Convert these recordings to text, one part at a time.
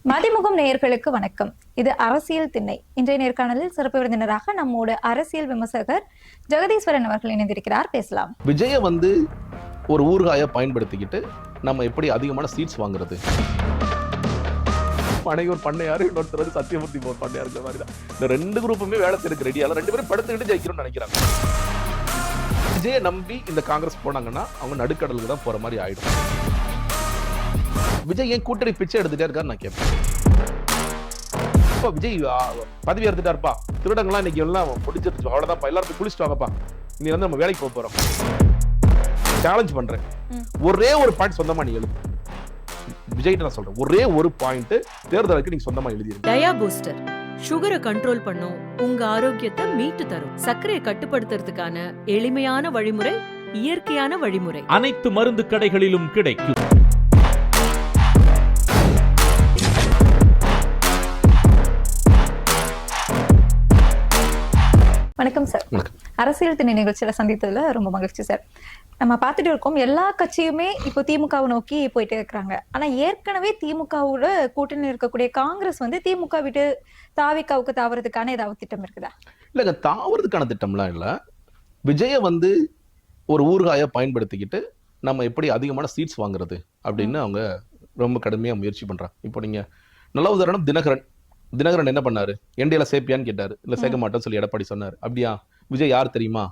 மதிமுகம் நேயர்களுக்கு வணக்கம். இது அரசியல் திண்ணை. இன்றைய நேர்காணலில் சிறப்பு விருந்தினராக நம்மோட அரசியல் விமர்சகர் ஜெகதீஸ்வரன் அவர்கள் இணைந்திருக்கிறார். பேசலாம். விஜய ஒரு ஊறுகாயை பயன்படுத்திக்கிட்டு நம்ம எப்படி அதிகமான சீட்ஸ் வாங்குறது? அனைவர் பண்ணையாரு, இன்னொருத்தர் சத்தியமூர்த்தி பண்ணையாரு இருக்கிற மாதிரி தான். இந்த ரெண்டு குரூப்புமே வேலை செய்யறதுக்கு ரெடியால ரெண்டு பேரும் படுத்துக்கிட்டு ஜெயிக்கணும்னு நினைக்கிறாங்க. விஜய நம்பி இந்த காங்கிரஸ் போனாங்கன்னா அவங்க நடுக்கடலுக்கு தான் போற மாதிரி ஆயிடும். விஜய் ஏன் கூட்டணி பிச்சை எடுத்துட்டே இருக்காரு நான் கேட்பேன். இப்போ விஜய் பதவி எடுத்துட்டாருப்பா, திருடங்கள்லாம் இன்னைக்கு எல்லாம் முடிச்சிருச்சு, அவ்வளவுதான், எல்லாரும் குளிச்சுட்டு வாங்கப்பா, நீ நம்ம வேலைக்கு போக போறோம். சேலஞ்ச் பண்றேன், ஒரே ஒரு பாயிண்ட் சொந்தமா நீ எழுது. விஜய் நான் சொல்றேன், ஒரே ஒரு பாயிண்ட் தேர்தலுக்கு நீங்க சொந்தமா எழுதிருங்க. டயா பூஸ்டர் சுகரை கண்ட்ரோல் பண்ணும், உங்க ஆரோக்கியத்தை மீட்டு தரும். சர்க்கரையை கட்டுப்படுத்துறதுக்கான எளிமையான வழிமுறை, இயற்கையான வழிமுறை. அனைத்து மருந்து கடைகளிலும் கிடைக்கும். வணக்கம் சார். அரசியல் திண்ணை நிகழ்ச்சியில சந்தித்ததுல ரொம்ப மகிழ்ச்சி சார். நம்ம பார்த்துட்டு இருக்கோம், எல்லா கட்சியுமே இப்போ திமுகவை நோக்கி போயிட்டே இருக்கிறாங்க. ஆனா ஏற்கனவே திமுகவோட கூட்டணி இருக்கக்கூடிய காங்கிரஸ் திமுக விட்டு தாவிகாவுக்கு தாவறதுக்கான ஏதாவது திட்டம் இருக்குதா? இல்லங்க, தாவறதுக்கான திட்டம்லாம் இல்ல. விஜய ஒரு ஊறுகாயை பயன்படுத்திக்கிட்டு நம்ம எப்படி அதிகமான சீட்ஸ் வாங்குறது அப்படின்னு அவங்க ரொம்ப கடுமையா முயற்சி பண்றாங்க. இப்போ நீங்க நல்ல உதாரணம் தினகரன் என்ன பண்ணாரு? என்டிஏல சேர்ப்பியான்னு கேட்டாரு. இல்ல சேர்க்க மாட்டோம்னு சொல்லி எடப்பாடி சொன்னாரு. அப்படியா? விஜய் யார் தெரியுமா?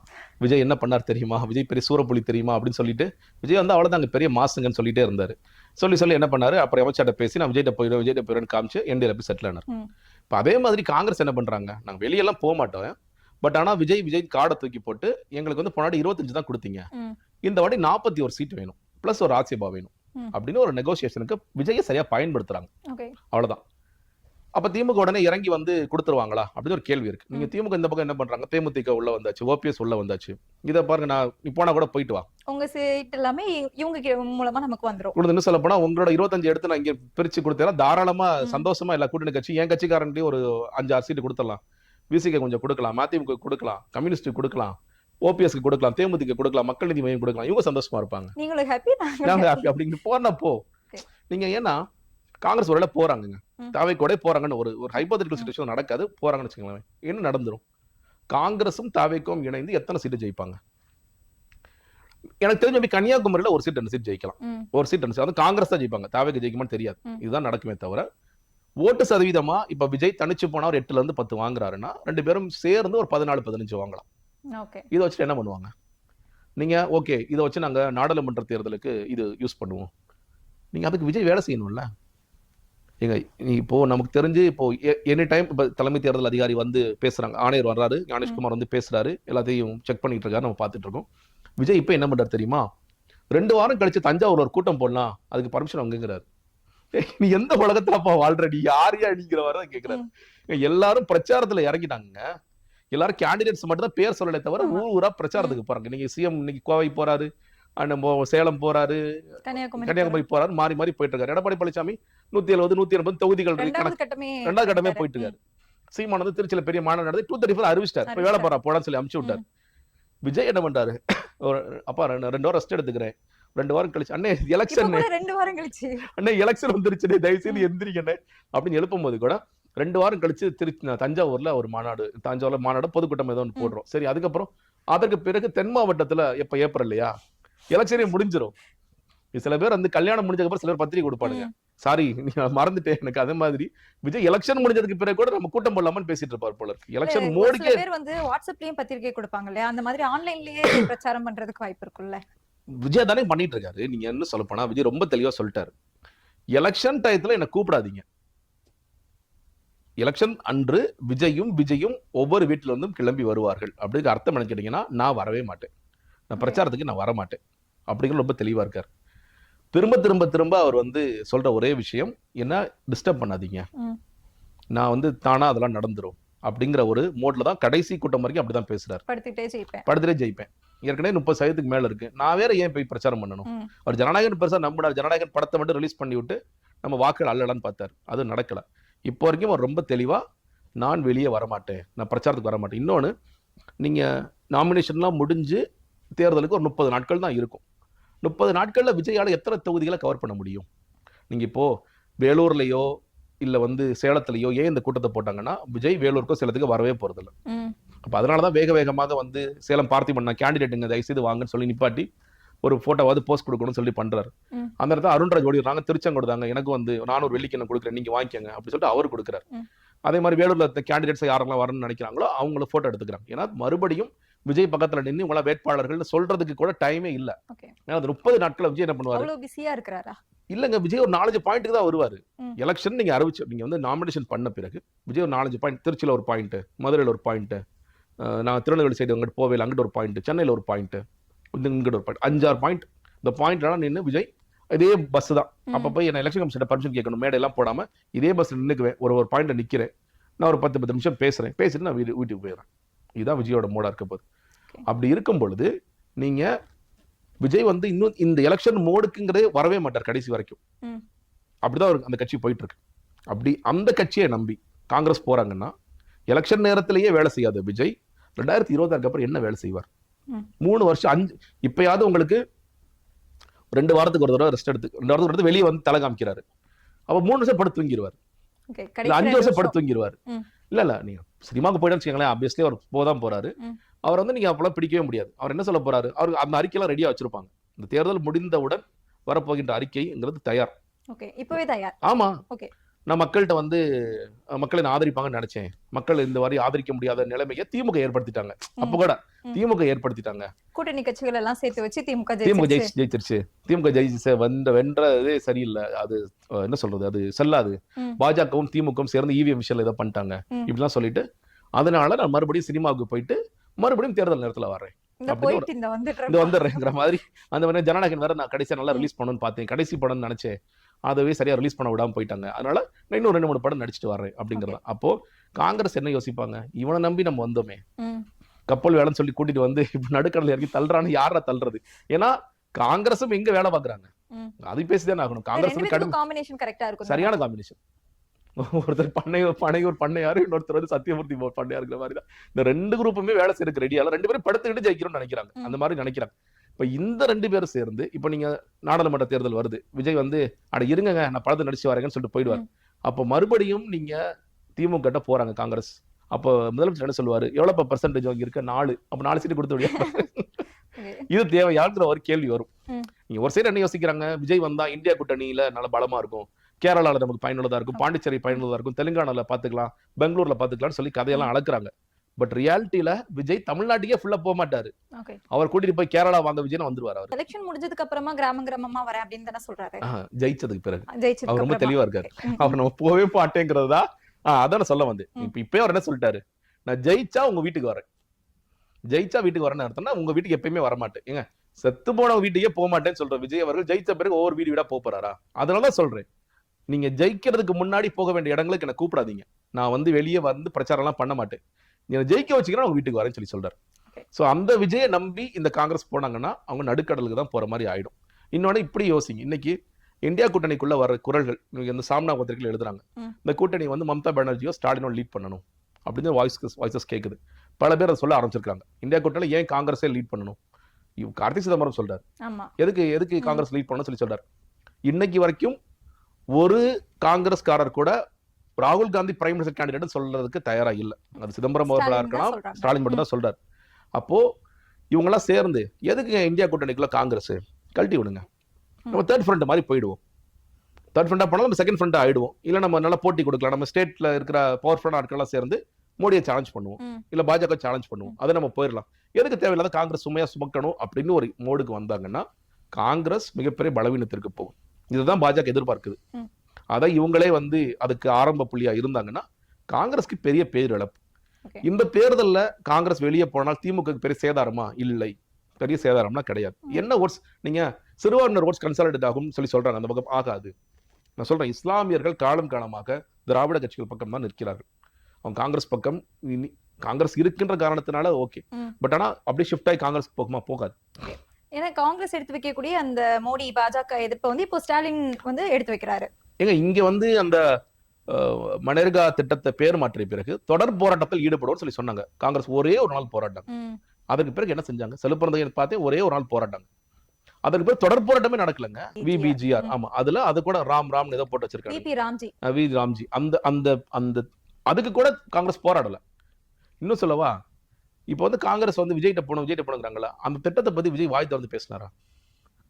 விஜய் என்ன பண்ணார் தெரியுமா? விஜய் பெரிய சூரப்புலி தெரியுமா அப்படின்னு சொல்லிட்டு விஜய் அவ்வளவுதான் அங்க பெரிய மாசுங்கன்னு சொல்லிட்டே இருந்தாரு. சொல்லி என்ன பண்ணாரு? அப்புறம் அமைச்சர்கிட்ட பேசி நான் விஜய்கிட்ட போயிடுவேன் காமிச்சு என்டிஏல போய் செட்டில் ஆனார். இப்ப அதே மாதிரி காங்கிரஸ் என்ன பண்றாங்க? நாங்க வெளியெல்லாம் போக மாட்டோம், பட் ஆனா விஜய் கார்டை தூக்கி போட்டு எங்களுக்கு போனாடி 25 தான் கொடுத்தீங்க, இந்த வாட்டி 41 சீட் வேணும், பிளஸ் ஒரு ஆட்சேபா வேணும் அப்படின்னு ஒரு நெகோசியேஷனுக்கு விஜயை சரியா பயன்படுத்துறாங்க. அவ்வளவுதான். அப்ப திமுக உடனே இறங்கி கொடுத்துருவாங்களா அப்படின்னு ஒரு கேள்வி இருக்கு. நீங்க திமுக இந்த பக்கம் என்ன பண்றாங்க? தேமுதிக உள்ள வந்தாச்சு, ஓபிஎஸ் உள்ள வந்தாச்சு. இதை பாருங்க, நான் நீ போனா கூட போயிட்டு வா, உங்க சீட் எல்லாமே இவங்க மூலமா நமக்கு வந்துரும். இன்னும் சொல்ல போனா உங்களோட 25 எடுத்து நான் இங்க பிரிச்சு கொடுத்தேன், தாராளமா சந்தோஷமா எல்லா கூட்டணி கட்சி, என் கட்சிக்காரன்ட்டு ஒரு 5-6 சீட்டு கொடுத்துடலாம், விசிக கொஞ்சம் கொடுக்கலாம், மதிமுக கொடுக்கலாம், கம்யூனிஸ்ட் கொடுக்கலாம், ஓபிஎஸ்க்கு கொடுக்கலாம், தேமுதிக கொடுக்கலாம், மக்கள் நீதி மையம் கொடுக்கலாம், இவங்க சந்தோஷமா இருப்பாங்க. நீங்களும் ஹாப்பி, நாங்க ஹாப்பி அப்படின்னு போறப்போ நீங்க ஏன்னா காங்கிரஸ் ஒரு போறாங்க, தாவேக்கோட போறாங்கன்னு ஒரு ஹைபோதெட்டிக்கல் சிச்சுவேஷன் நடக்காது, போறாங்கன்னு வச்சுக்கோங்களேன். என்ன நடந்துரும்? காங்கிரஸும் தாவேக்கும் இணைந்து எத்தனை சீட்டு ஜெயிப்பாங்க? எனக்கு தெரிஞ்ச கன்னியாகுமரியில ஒரு சீட் 2 சீட் ஜெயிக்கலாம், ஒரு சீட் 2 சீட் காங்கிரஸ் தான் ஜெயிப்பாங்க, தாவேக்கு ஜெயிக்குமான்னு தெரியாது. இதுதான் நடக்குமே தவிர ஓட்டு சதவீதமா இப்ப விஜய் தனிச்சு போனா ஒரு 8ல இருந்து 10 வாங்குறாருன்னா 2 பேரும் சேர்ந்து ஒரு 14-15 வாங்கலாம். இதை வச்சுட்டு என்ன பண்ணுவாங்க? நீங்க ஓகே, இதை வச்சு நாங்க நாடாளுமன்ற தேர்தலுக்கு இது யூஸ் பண்ணுவோம். நீங்க அதுக்கு விஜய் வேலை செய்யணும்ல. இப்போ நமக்கு தெரிஞ்சு இப்போ எனி டைம் இப்போ தலைமை தேர்தல் அதிகாரி பேசுறாங்க, ஆணையர் வர்றாரு, ஞானேஷ்குமார் பேசுறாரு, எல்லாத்தையும் செக் பண்ணிட்டு இருக்காரு, நம்ம பார்த்துட்டு இருக்கோம். விஜய் இப்ப என்ன பண்றாரு தெரியுமா? 2 வாரம் கழிச்சு தஞ்சாவூர்ல ஒரு கூட்டம் போடலாம், அதுக்கு பர்மிஷன் வாங்குங்கிறாரு. நீ எந்த உலகத்துலப்பா வாழ்ற, நீ யாரையா அடிக்கிற வர கேட்கிறாரு. எல்லாரும் பிரச்சாரத்துல இறங்கிட்டாங்க, எல்லாரும் கேண்டிடேட்ஸ் மட்டும் தான் பேர் சொல்லலை தவிர ஊரா பிரச்சாரத்துக்கு போறாங்க. நீங்க சிஎம் இன்னைக்கு கோவை போறாரு, சேலம் போறாரு, கன்னியாகுமரி போறாரு, மாறி மாறி போயிட்டு இருக்காரு. எடப்பாடி பழனிசாமி 170-180 தொகுதிகள் 2வது கட்டமே போயிட்டு இருக்காரு. சீமான் திருச்சியில பெரிய மாநாடு நடத்தி 234 அறிவிச்சிட்டாரு, இப்ப வேலை போறா போடான்னு சொல்லி அனுப்பிச்சு விட்டாரு. விஜய் என்ன பண்றாரு? அப்பா 2 வாரம் ரெஸ்ட் எடுத்துக்கிறேன், 2 வாரம் கழிச்சு அண்ணே எலெக்ஷன், 2 வாரம் கழிச்சு அண்ணே எலெக்ஷன் வந்துருச்சு, தயவு செய்து எந்திரிக்கண்ணே அப்படின்னு எழுப்பும் போது கூட 2 வாரம் கழிச்சு திருச்சி தஞ்சாவூர்ல ஒரு மாநாடு, தஞ்சாவூர்ல மாநாடு பொதுக்கூட்டம் ஏதோ ஒன்று போடுறோம். சரி, அதுக்கப்புறம் அதற்கு பிறகு தென் மாவட்டத்துல எப்ப ஏப்ரல் இல்லையா எலெக்ஷனே முடிஞ்சிடும். சில பேர் கல்யாணம் முடிஞ்சதுக்கு அப்புறம் சில பேர் பத்திரிகை கொடுப்பானுங்க, சாரி நீங்க மறந்துட்டேன் எனக்கு. அதே மாதிரி விஜய் எலெக்ஷன் முடிஞ்சதுக்கு பிறகு கூட நம்ம கூட்டம் போடலாமான்னு பேசிட்டு இருப்பார் போல இருக்கு. எலெக்ஷன் மோடிக்கே பேர் வாட்ஸ்அப்லயும் பத்திரிகை கொடுப்பாங்க இல்லையா, அந்த மாதிரி ஆன்லைன்லயே பிரச்சாரம் பண்றதுக்கு வாய்ப்பு இருக்குல்ல. விஜய் தானே பண்ணிட்டு இருக்காரு. நீங்க என்ன சொல்ல போனா விஜய் ரொம்ப தெளிவா சொல்லிட்டாரு, எலெக்ஷன் டயத்துல என்ன கூப்பிடாதீங்க, எலெக்ஷன் அன்று விஜயும் ஒவ்வொரு வீட்டுல கிளம்பி வருவார்கள். அப்படிங்கிற அர்த்தம் என்ன கேட்டீங்கன்னா, நான் வரவே மாட்டேன், நான் பிரச்சாரத்துக்கு நான் வரமாட்டேன் அப்படிங்கிற ரொம்ப தெளிவா இருக்காரு. திரும்ப அவர் சொல்ற ஒரே விஷயம் என்ன, டிஸ்டர்ப் பண்ணாதீங்க, நான் தானா அதெல்லாம் நடந்துரும் அப்படிங்கிற ஒரு மோட்ல தான் கடைசி கூட்டம் வரைக்கும் அப்படிதான் பேசுறாரு. படுத்துட்டே ஜெயிப்பேன், ஏற்கனவே 30% மேல இருக்கு, நான் வேற ஏன் போய் பிரச்சாரம் பண்ணணும்? அவர் ஜனநாயகன் பெருசா நம்பினார், ஜனநாயகன் படத்தை மட்டும் ரிலீஸ் பண்ணி விட்டு நம்ம வாக்குகள் அல்லலான்னு பார்த்தாரு, அது நடக்கல. இப்போ வரைக்கும் அவர் ரொம்ப தெளிவா, நான் வெளியே வரமாட்டேன், நான் பிரச்சாரத்துக்கு வரமாட்டேன். இன்னொன்னு, நீங்க நாமினேஷன்லாம் முடிஞ்சு தேர்தலுக்கு ஒரு 30 நாட்கள் தான் இருக்கும். 30 நாட்கள்ல விஜயால எத்தனை தொகுதிகளை கவர் பண்ண முடியும்? நீங்க இப்போ வேலூர்லயோ இல்ல வந்து சேலத்திலயோ ஏன் இந்த கூட்டத்தை போட்டாங்கன்னா விஜய் வேலூருக்கோ சேலத்துக்கு வரவே போறதில்ல. அப்ப அதனாலதான் வேக வேகமாக வந்து சேலம் பார்த்திபன் கேண்டிடேட்டுங்க தயவுசெய்து வாங்கன்னு சொல்லி நிப்பாட்டி ஒரு போட்டோவாவது போஸ்ட் கொடுக்கணும்னு சொல்லி பண்றாரு. அந்த இடத்துல அருண்ராஜ் ஓடிடுறாங்க, திருச்செங்கோடு தாங்க, எனக்கு வந்து 400 வெள்ளிக்கு நான் கொடுக்குறேன், நீங்க வாங்கிக்கங்க அப்படி சொல்லிட்டு அவர் கொடுக்குறாரு. அதே மாதிரி வேலூர்ல இருக்க கேண்டிடேட்ஸ் யாரெல்லாம் வரணும்னு நினைக்கிறாங்களோ அவங்கள போட்டோ எடுத்துக்கிறாங்க. ஏன்னா மறுபடியும் விஜய் பக்கத்துல நின்று உங்கள வேட்பாளர்கள் சொல்றதுக்கு கூட டைமே இல்ல. அது 30 நாட்கள் விஜய் என்ன பண்ணுவாரு? அவ்வளவு பிஸியா இருக்கிறாரா? இல்லங்க, விஜய் ஒரு 4 பாயிண்ட்டுக்கு தான் வருவாரு. எலெக்ஷன் நீங்க அறிவிச்சு நீங்க வந்து நாமினேஷன் பண்ண பிறகு விஜய் ஒரு 4 பாயிண்ட், திருச்சியில ஒரு பாயிண்ட், மதுரையில ஒரு பாயிண்ட், நான் திருநெல்வேலி சைடு அங்கிட்டு போவேல அங்கிட்டு ஒரு பாயிண்ட், சென்னையில ஒரு பாயிண்ட், இங்கிட்ட ஒரு பாயிண்ட், 5-6 பாயிண்ட். இந்த பாயிண்ட்லாம் நின்று விஜய் இதே பஸ் தான் அப்ப போய் என்ன எலெக்ஷன் கமிஷன் பர்மிஷன் கேட்கணும், மேடையெல்லாம் போடாம இதே பஸ் நின்னுக்குவேன், ஒரு பாயிண்ட்ல நிக்கிறேன், நான் ஒரு 10 நிமிஷம் பேசுறேன், பேசிட்டு நான் வீட்டுக்கு போயிடுறேன். இதுதான் விஜயோட மோடா இருக்க போகுது. அப்படி இருக்கும் பொழுது நீங்க விஜய் வந்து இன்னும் இந்த எலெக்ஷன் மோடுக்குங்கிறதே வரவே மாட்டார் கடைசி வரைக்கும். அப்படிதான் அந்த கட்சி போயிட்டு இருக்கு. அப்படி அந்த கட்சியை நம்பி காங்கிரஸ் போறாங்கன்னா எலெக்ஷன் நேரத்திலேயே வேலை செய்யாத விஜய் 2026 அப்புறம் என்ன வேலை செய்வார்? 3 வருஷம் 5 இப்பயாவது உங்களுக்கு 2 வாரத்துக்கு ஒரு தடவை ரெஸ்ட் எடுத்து 2 வாரத்துக்கு வெளியே வந்து தலை காமிக்கிறாரு. அப்ப 3 வருஷம் படுத்து தூங்கிடுவார், 5 வருஷம் படுத்து தூங்கிடுவார். இல்ல நீங்க சினிமாவுக்கு போயிட்டு வச்சுக்கோங்களேன், ஆப்வியஸ்லி அவர் போதான் போறாரு. அவர் வந்து நீங்க அப்பெல்லாம் பிடிக்கவே முடியாது. அவர் என்ன சொல்ல போறாரு? அவர் அந்த அறிக்கையெல்லாம் ரெடியா வச்சிருப்பாங்க. இந்த தேர்தல் முடிந்தவுடன் வரப்போகின்ற அறிக்கைங்கிறது தயார். இப்பவே தயார். ஆமா, நான் மக்கள்கிட்ட வந்து மக்களை ஆதரிப்பாங்கன்னு நினைச்சேன், மக்கள் இந்த மாதிரி ஆதரிக்க முடியாத நிலைமையை திமுக ஏற்படுத்திட்டாங்க. அப்ப கூட திமுக ஏற்படுத்திட்டாங்க, கூட்டணி கட்சிகள் எல்லாம் சேர்த்து வச்சு திமுக ஜெயிச்சிருச்சு. திமுக ஜெயிச்சு வென்றதே சரியில்லை, அது என்ன சொல்றது, அது செல்லாது. பாஜகவும் திமுகவும் சேர்ந்து இவிஎம் விஷயம் இதை பண்ணிட்டாங்க இப்படிலாம் சொல்லிட்டு, அதனால நான் மறுபடியும் சினிமாவுக்கு போயிட்டு மறுபடியும் தேர்தல் நேரத்துல வர்றேன், வந்துடுறேங்கிற மாதிரி. அந்த மாதிரி ஜனநாயகன் வேற நான் கடைசியா நல்லா ரிலீஸ் பண்ணணும்னு பார்த்தேன், கடைசி படம்னு நினைச்சேன், அதவே சரியா ரிலீஸ் பண்ண விடாம போயிட்டாங்க. அதனால நான் இன்னும் 2-3 படம் நடிச்சுட்டு வர்றேன் அப்படிங்கிறதா. அப்போ காங்கிரஸ் என்ன யோசிப்பாங்க? இவனை நம்பி நம்ம வந்தோமே, கப்பல் வேலைன்னு சொல்லி கூட்டிட்டு வந்து இப்ப நடுக்கடல இறக்கி தள்ளுறான்னு யாரா தள்ளுறது? ஏன்னா காங்கிரஸும் எங்க வேலை பாக்குறாங்க, அது பேசிதான் ஆகணும். காங்கிரஸ் சரியான காம்பினேஷன். ஒருத்தர் பனையூர் பண்ணையாரு, இன்னொருத்தர் வந்து சத்தியமூர்த்தி பண்ணையாருங்கிற மாதிரி தான். இந்த 2 குரூப்புமே வேலை செய்யறதுக்கு ரெடியால 2 பேரும் படுத்துக்கிட்டு ஜெயிக்கிறோம்னு நினைக்கிறாங்க, அந்த மாதிரி நினைக்கிறாங்க. இப்ப இந்த 2 பேரும் சேர்ந்து இப்ப நீங்க நாடாளுமன்ற தேர்தல் வருது, விஜய் வந்து அட இருங்க நான் படத்தை நடிச்சு வரேங்கன்னு சொல்லிட்டு போயிடுவார். அப்ப மறுபடியும் நீங்க திமுக கிட்ட போறாங்க காங்கிரஸ். அப்போ முதலமைச்சர் என்ன சொல்லுவாரு? எவ்வளவு பெர்சன்டேஜ் வாங்கி இருக்க? 4. அப்ப 4 சீட்டு கொடுத்து விடியா? இது தேவையாங்கிற ஒரு கேள்வி வரும். நீங்க ஒரு சைடு என்ன யோசிக்கிறாங்க? விஜய் வந்தா இந்தியா கூட்டணியில நல்ல பலமா இருக்கும், கேரளால நமக்கு பயனுள்ளதா இருக்கும், பாண்டிச்சேரி பயனுள்ளதா இருக்கும், தெலுங்கானால பாத்துக்கலாம், பெங்களூர்ல பாத்துக்கலாம்னு சொல்லி கதையெல்லாம் அளக்குறாங்க. பட் ரியாலிட்டியில விஜய் தமிழ்நாட்டுக்கே ஃபுல்லா போக மாட்டாரு. அவர் கூட்டிட்டு போய் கேரளா வாங்க விஜய் வந்துருவாரு. அவர் எலெக்ஷன் முடிஞ்சதுக்கு அப்புறமா கிராமமா வரேன் அப்படின்னு தானே சொல்றாரு. ஜெயிச்சதுக்கு பிறகு அவர் ரொம்ப தெளிவா இருக்காரு. அவர் நம்ம போவே மாட்டேங்கிறதா அதான் சொல்ல வந்து. இப்பயே அவர் என்ன சொல்லிட்டாரு? நான் ஜெயிச்சா உங்க வீட்டுக்கு வரேன், ஜெயிச்சா வீட்டுக்கு வரேன்னு அர்த்தம்னா உங்க வீட்டுக்கு எப்பயுமே வரமாட்டேன். ஏங்க செத்து போன வீட்டுக்கே போக மாட்டேன்னு சொல்ற விஜய் அவர்கள் ஜெயிச்ச பிறகு ஒவ்வொரு வீடா போறாரா? அதனாலதான் சொல்றேன், நீங்க ஜெயிக்கிறதுக்கு முன்னாடி போக வேண்டிய இடங்களுக்கு என்ன கூப்பிடாதீங்க, நான் வந்து வெளியே வந்து பிரச்சாரம் எல்லாம் பண்ண மாட்டேன், நீங்க ஜெயிக்க வச்சுக்கிறேன் உங்க வீட்டுக்கு வரேன்னு சொல்லி சொல்றாரு. சோ அந்த விஜயை நம்பி இந்த காங்கிரஸ் போனாங்கன்னா அவங்க நடுக்கடலுக்கு தான் போற மாதிரி ஆயிடும். இன்னொன்னு இப்படி யோசிங்க, இன்னைக்கு இந்தியா கூட்டணிக்குள்ள வர குரல்கள் இந்த சாம்னா பத்திரிகையில் எழுதுறாங்க, இந்த கூட்டணி வந்து மம்தா பானர்ஜியோ ஸ்டாலினோ லீட் பண்ணணும் அப்படின்னு வாய்ஸஸ் கேக்குது. பல பேர் அதை சொல்ல ஆரம்பிச்சிருக்காங்க. இந்தியா கூட்டணியில ஏன் காங்கிரஸே லீட் பண்ணணும்? கார்த்திக் சிதம்பரம் சொல்றாரு, எதுக்கு காங்கிரஸ் லீட் பண்ணணும் சொல்லி சொல்றாரு. இன்னைக்கு வரைக்கும் ஒரு காங்கிரஸ்காரர் கூட ராகுல் காந்தி பிரைம் மினிஸ்டர் கேண்டிடேட் சொல்றதுக்கு தயாரா இல்ல. அது சிதம்பரம் அவர்களா இருக்கலாம், ஸ்டாலின் மட்டும் தான் சொல்றாரு. அப்போ இவங்க எல்லாம் சேர்ந்து எதுக்கு இந்தியா கூட்டணிக்குள்ள காங்கிரஸ் கழட்டி விடுங்க, நம்ம தேர்ட் ஃப்ரண்ட் மாதிரி போயிடுவோம். தேர்ட் ஃப்ரண்டா போனாலும் நம்ம செகண்ட் ஃப்ரண்டா ஆயிடுவோம். இல்ல நம்ம நல்லா போட்டி கொடுக்கலாம், நம்ம ஸ்டேட்ல இருக்கிற பவர்ஃபுல்லான ஆட்கள் சேர்ந்து மோடியை சேலஞ்ச் பண்ணுவோம், இல்ல பாஜக சேலஞ்ச் பண்ணுவோம், அதை நம்ம போயிடலாம். எதுக்கு தேவையில்லாத காங்கிரஸ் சுமையா சுமக்கணும் அப்படின்னு ஒரு மோடுக்கு வந்தாங்கன்னா காங்கிரஸ் மிகப்பெரிய பலவீனத்திற்கு போகும். இதுதான் பாஜக எதிர்பார்க்குது. அதான் இவங்களே வந்து அதுக்கு ஆரம்ப புள்ளியா இருந்தாங்கன்னா காங்கிரஸ்க்கு பெரிய பேரிழப்பு. இந்த தேர்தல்ல காங்கிரஸ் வெளியே போனால் திமுக பெரிய சேதாரமா? இல்லை, பெரிய சேதாரம்னா கிடையாது. என்ன ஓட்ஸ் நீங்க சிறுபான்மையினர் ஓட்ஸ் கன்சாலிடேட் ஆகும் சொல்லி சொல்றாங்க, அந்த பக்கம் ஆகாது. நான் சொல்றேன், இஸ்லாமியர்கள் காலம் காலமாக திராவிட கட்சிகள் பக்கம் தான் நிற்கிறார்கள். அவங்க காங்கிரஸ் பக்கம் காங்கிரஸ் இருக்கின்ற காரணத்தினால ஓகே, பட் ஆனா அப்படியே ஷிஃப்ட் ஆகி காங்கிரஸ் போகுமா? போகாது. ஏன்னா காங்கிரஸ் எடுத்து வைக்கக்கூடிய அந்த மோடி பாஜக எதிர்ப்பை வந்து இப்போ ஸ்டாலின் வந்து எடுத்து வைக்கிறாரு. ஏங்க இங்க வந்து அந்த மனேர்கா திட்டத்தை பேர் மாற்றிய பிறகு தொடர் போராட்டத்தில் ஈடுபடுவோம் சொல்லி சொன்னாங்க காங்கிரஸ். ஒரே ஒரு நாள் போராட்டம், அதுக்கு பிறகு என்ன செஞ்சாங்க? செலுப்பிறந்த பார்த்தே ஒரே ஒரு நாள் போராட்டம். அதற்கு பேர் தொடர் போராட்டமே நடக்கலங்க. விபிஜிஆர். ஆமா, அதுல அது கூட ராம் ராம் ஏதோ போட்டு வச்சிருக்காங்க. வி ராம்ஜி. அந்த அந்த அந்த அதுக்கு கூட காங்கிரஸ் போராடல. இன்னும் சொல்லவா, இப்ப வந்து காங்கிரஸ் வந்து விஜய்கிட்ட போனோங்கிறாங்களா, அந்த திட்டத்தை பத்தி விஜய் வாய் திறந்து பேசினாரா?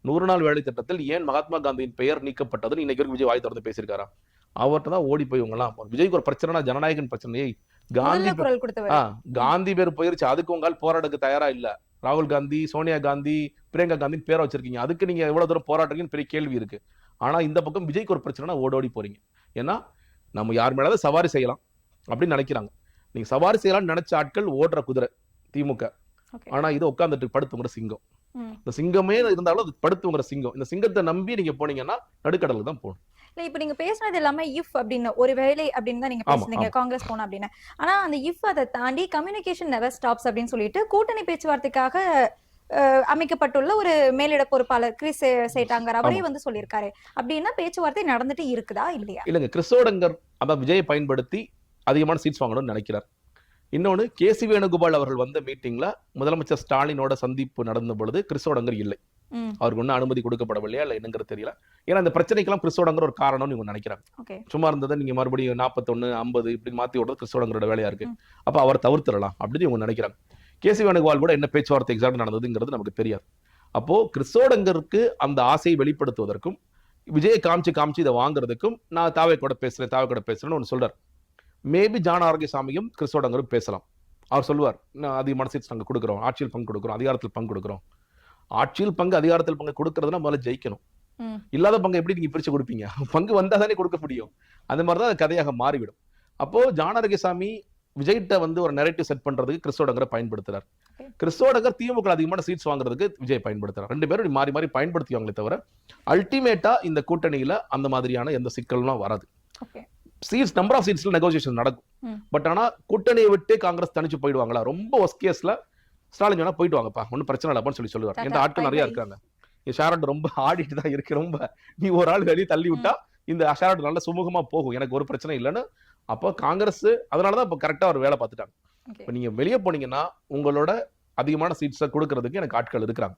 100 நாள் வேலை திட்டத்தில் ஏன் மகாத்மா காந்தியின் பெயர் நீக்கப்பட்டதுன்னு இன்னைக்கு வரைக்கும் விஜய் வாய் திறந்து பேசியிருக்காரா? அவர்கிட்ட தான் ஓடி போய் இவங்கலாம். விஜய்க்கு ஒரு பிரச்சனை, ஜனநாயகன் பிரச்சனையை காந்தி பேர் போயிருச்சு, அதுக்கு உங்களால் போராட்டத்துக்கு தயாரா இல்ல. ராகுல் காந்தி, சோனியா காந்தி, பிரியங்கா காந்தின்னு பேரை வச்சிருக்கீங்க, அதுக்கு நீங்க எவ்வளவு தூரம் போராட்டீங்கன்னு பெரிய கேள்வி இருக்கு. ஆனா இந்த பக்கம் விஜய்க்கு ஒரு பிரச்சனைனா ஓடோடி போறீங்க. ஏன்னா நம்ம யார் மேலாவது சவாரி செய்யலாம் அப்படின்னு நினைக்கிறாங்க. நீங்க சவாரி செய்யலாம்னு நினைச்ச ஆட்கள் ஓடுற குதிரை திமுக. ஆனா இது உட்காந்துட்டு படுத்துங்கிற சிங்கம். இந்த சிங்கமே இருந்தாலும் அது படுத்துங்கிற சிங்கம். இந்த சிங்கத்தை நம்பி நீங்க போனீங்கன்னா நடுக்கடலுக்கு தான் போகணும். இப்ப நீங்க பேசுனது எல்லாமே இஃப் அப்படின்னு ஒரு வேலை அப்படின்னு தான் நீங்க பேசுனீங்க, காங்கிரஸ் போனா அப்படின்னு. ஆனா அந்த இஃப் அதை தாண்டி கம்யூனிகேஷன் நெவர் ஸ்டாப்ஸ் அப்படின்னு சொல்லிட்டு கூட்டணி பேச்சுவார்த்தைக்காக அமைக்கப்பட்டுள்ள ஒரு மேலிட பொறுப்பாளர் கிறிஸ் சேட்டாங்கர் அவரே வந்து சொல்லியிருக்காரு. அப்படின்னா பேச்சுவார்த்தை நடந்துட்டு இருக்குதா இல்லையா? இல்லங்க, கிறிஸ்தோடங்கர் அதான் விஜயை பயன்படுத்தி அதிகமான சீட்ஸ் வாங்கணும்னு நினைக்கிறார். இன்னொன்னு, கேசி வேணுகோபால் அவர்கள் வந்த மீட்டிங்ல முதலமைச்சர் ஸ்டாலினோட சந்திப்பு நடந்த பொழுது கிறிஸ்தோடங்கர் இல்லை. அவருக்கு ஒன்னும் அனுமதி கொடுக்கப்படவில்லையா இல்ல என்னங்கிறது தெரியல. ஏன்னா அந்த பிரச்சனைக்கெல்லாம் கிறிஸ்தோடங்கர் ஒரு காரணம்னு இவங்க நினைக்கிறாங்க. சும்மா இருந்ததை நீங்க மறுபடியும் 41, 50 இப்படி மாத்தி விடுறது கிறிஸ்தோடங்கரோட வேலையா இருக்கு. அப்ப அவர் தவிர்த்திடலாம் அப்படின்னு இவங்க நினைக்கிறாங்க. கேசி வேணுகோபால் கூட என்ன பேச்சுவார்த்தை எக்ஸாக்ட் நடந்ததுங்கிறது நமக்கு தெரியாது. அப்போ கிறிஸ்தோடங்கருக்கு அந்த ஆசையை வெளிப்படுத்துவதற்கும் விஜயை காமிச்சு இதை வாங்குறதுக்கும் நான் தாவே கூட பேசுறேன்னு ஒன்று சொல்றாரு. மேபி ஜான் ஆரோக்கியசாமியும் கிறிஸ்தோடங்கரும் பேசலாம். அவர் சொல்லுவார், அதிகமான சீட்ஸ் நாங்கள் கொடுக்குறோம், ஆட்சியில் பங்கு கொடுக்குறோம், அதிகாரத்தில் பங்கு கொடுக்குறோம். ஆட்சியில் பங்கு அதிகாரத்தில் பங்கு கொடுக்கறதுனா முதல்ல ஜெயிக்கணும். இல்லாத பங்கு எப்படி நீங்க பிரிச்சு கொடுப்பீங்க? பங்கு வந்தாதானே கொடுக்க முடியும். அந்த மாதிரிதான் அது கதையாக மாறிவிடும். அப்போ ஜான் ஆரோக்கியசாமி விஜய்கிட்ட வந்து ஒரு நெரேட்டிவ் செட் பண்றதுக்கு கிறிஸ்தோடங்கரை பயன்படுத்துறார். கிறிஸ்தோடங்கர் திமுக அதிகமான சீட்ஸ் வாங்குறதுக்கு விஜய் பயன்படுத்துறார். 2 பேரும் மாறி மாறி பயன்படுத்திவாங்களே தவிர அல்டிமேட்டா இந்த கூட்டணியில அந்த மாதிரியான எந்த சிக்கலும் வராது. சீட்ஸ், நம்பர் ஆஃப் சீட்ஸ்ல நெகோசியேஷன் நடக்கும். பட் ஆனா கூட்டணியை விட்டு காங்கிரஸ் தனிச்சு போயிடுவாங்களா? ரொம்ப ஒஸ்ட் கேஸ்ல ஸ்டாலின் வேணா போயிட்டு வாங்கப்பா, ஒன்னும் பிரச்சனை இல்லப்பான்னு சொல்லுவார். இந்த ஆட்கள் நிறைய இருக்காங்க. ஷேரட் ரொம்ப ஆடிட்டு தான் இருக்கு. ரொம்ப நீ ஒரு ஆள் வெளியே தள்ளி விட்டா இந்த ஷேரட் நல்ல சுமூகமா போகும், எனக்கு ஒரு பிரச்சனை இல்லைன்னு. அப்போ காங்கிரஸ் அதனாலதான் இப்ப கரெக்டா ஒரு வேலை பார்த்துட்டாங்க. இப்ப நீங்க வெளியே போனீங்கன்னா உங்களோட அதிகமான சீட்ஸை கொடுக்கறதுக்கு எனக்கு ஆட்கள் இருக்கிறாங்க,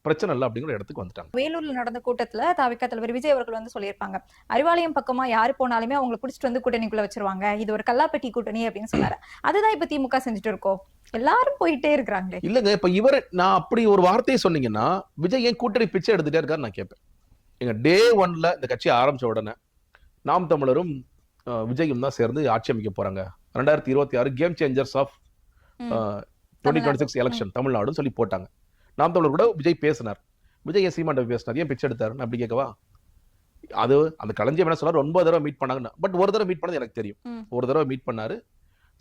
பிரச்சனை இல்லை அப்படிங்கிற இடத்துக்கு வந்துட்டாங்க. வேலூர்ல நடந்த கூட்டத்துல தவிக தலைவர் விஜய் அவர்கள் வந்து சொல்லியிருப்பாங்க, அறிவாலயம் பக்கமா யாரு போனாலுமே அவங்களை பிடிச்சிட்டு வந்து கூட்டணிக்குள்ள வச்சிருவாங்க, இது ஒரு கல்லாப்பட்டி கூட்டணி அப்படின்னு சொன்னாரு. அதுதான் இப்ப திமுக செஞ்சுட்டு இருக்கோம், எல்லாரும் போயிட்டே இருக்கிறாங்களே. இல்லங்க, இப்ப இவரை நான் அப்படி ஒரு வார்த்தையை சொன்னீங்கன்னா விஜய் ஏன் கூட்டணி பிச்சை எடுத்துட்டே இருக்காரு நான் கேட்பேன். எங்க டே 1ல இந்த கட்சி ஆரம்பிச்ச உடனே நாம் தமிழரும் விஜயும் தான் சேர்ந்து ஆட்சி அமைக்க போறாங்க, 2026 கேம் சேஞ்சர்ஸ் ஆஃப் 2026 எலெக்ஷன் தமிழ்நாடுன்னு சொல்லி போட்டாங்க. நாம் தமிழர் கூட விஜய் பேசினார். விஜய் ஏன் சீமான் பேசினார், ஏன் பிச்சை எடுத்தாரு அப்படி கேட்கவா? அது அந்த களஞ்சியம் என்ன சொன்னார், 9 தடவை மீட் பண்ணாங்க. பட் ஒரு தடவை மீட் பண்ணது எனக்கு தெரியும். ஒரு தடவை மீட் பண்ணாரு.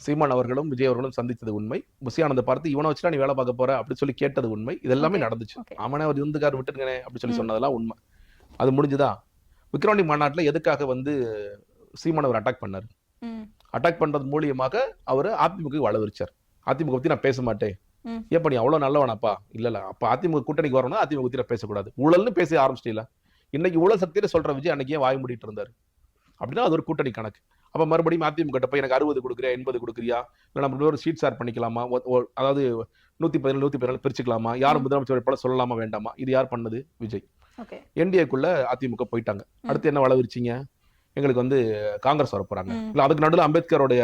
சீமான் அவர்களும் விஜய் அவர்களும் சந்தித்தது உண்மை. புசியானந்த பார்த்து இவனை வச்சுட்டா நீ வேலை பார்க்க போற அப்படி சொல்லி கேட்டது உண்மை. இதெல்லாமே நடந்துச்சு. அவனை அவர் இருந்துக்காரு விட்டுருக்கனே அப்படி சொல்லி சொன்னதெல்லாம் உண்மை. அது முடிஞ்சுதா? விக்ரவாண்டி மாநாட்டில் எதுக்காக வந்து சீமான் அவர் அட்டாக் பண்ணாரு? அட்டாக் பண்றது மூலியமாக அவர் அதிமுக வளர்ச்சார். அதிமுக பத்தி நான் பேச மாட்டேன், ஏப்ப நீ அவ்வளவு நல்லவனாப்பா? இல்ல அப்ப அதிமுக கூட்டணிக்கு வரணும், அதிமுக பத்தி பேசக்கூடாது, ஊழல்னு பேச ஆரம்பிச்சிட்டீங்களா? இன்னைக்கு ஊழல் சக்தியில சொல்ற விஜய் அன்னைக்கே வாய் மூடிட்டு இருந்தாரு அப்படின்னா அது ஒரு கூட்டணி கணக்கு. அப்ப மறுபடியும் அதிமுக போய் எனக்கு 60 கொடுக்குறியா 80 கொடுக்குறியா, இல்ல நம்ம ஒரு சீட் ஷேர் பண்ணிக்கலாமா, அதாவது 117 114 பிரிச்சுக்கலாமா, யாரும் முதலமைச்சர் வேட்பாளர் சொல்லலாமா வேண்டாமா? இது யார் பண்ணது? விஜய். என்டிஏக்குள்ள அதிமுக போயிட்டாங்க. அடுத்து என்ன வளர்ச்சிங்க? எங்களுக்கு வந்து காங்கிரஸ் வர போறாங்க. இல்ல அதுக்கு நடுவில் அம்பேத்கருடைய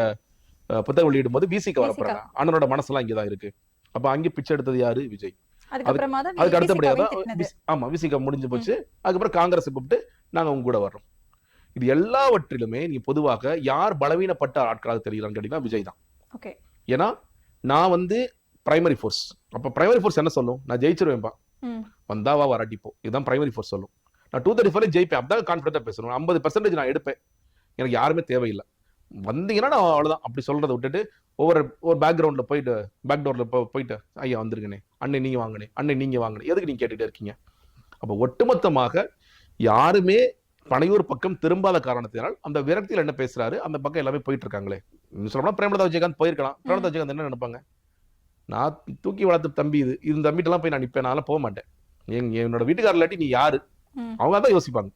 புத்தகம் வெளியிடும் போது விசிக வர போறாங்க. அண்ணனோட மனசெல்லாம் இங்கதான் இருக்கு. அப்ப அங்கே பிச்சை எடுத்தது யாரு? விஜய். அதுக்கு அடுத்தபடியாக ஆமா விசிக முடிஞ்சு போச்சு. அதுக்கப்புறம் காங்கிரஸ் கூப்பிட்டு நாங்க உங்க கூட வர்றோம். இது எல்லாவற்றிலுமே நீ பொதுவாக யார் பலவீனப்பட்ட ஆட்களாக தெரியலான்னு கேட்டீங்கன்னா விஜய் தான். ஏன்னா நான் வந்து பிரைமரி ஃபோர்ஸ். அப்ப பிரைமரி ஃபோர்ஸ் என்ன சொல்லும்? நான் ஜெயிச்சிருவேன்பா, வந்தாவா வராட்டிப்போ, இதுதான் பிரைமரி ஃபோர்ஸ் சொல்லும். நான் 234 ஜெயிப்பேன், அப்பதான் கான்ஃபிடென்ட்டா பேசணும். 50% நான் எடுப்பேன், எனக்கு யாருமே தேவையில்லை, வந்தீங்கன்னா நான் அவ்வளவுதான் அப்படி சொல்றதை விட்டுட்டு ஒரு பேக்ரவுண்ட்ல போயிட்டு பேக் டோர்ல போயிட்டு ஐயா வந்திருக்கனே, அண்ணன் நீங்க வாங்கினே, அண்ணன் நீங்க வாங்கினே, எதுக்கு நீங்க கேட்டுட்டே இருக்கீங்க? அப்ப ஒட்டுமொத்தமாக யாருமே பனையூர் பக்கம் திரும்பாத காரணத்தினால் அந்த விரக்தியில் என்ன பேசுறாரு, அந்த பக்கம் எல்லாமே போயிட்டு இருக்காங்களே. சொல்லப்போனா பிரேமலதா விஜயகாந்த் போயிருக்கலாம். பிரேமலதா விஜயகாந்த் என்ன நினைப்பாங்க? நான் தூக்கி வளர்த்து தம்பி இது தம்பிட்டு எல்லாம் போய் நான் நிப்பேன், நான் போக மாட்டேன், என்னோட வீட்டுக்காரர் இல்லாட்டி நீ யாரு? அவங்க தான் யோசிப்பாங்க.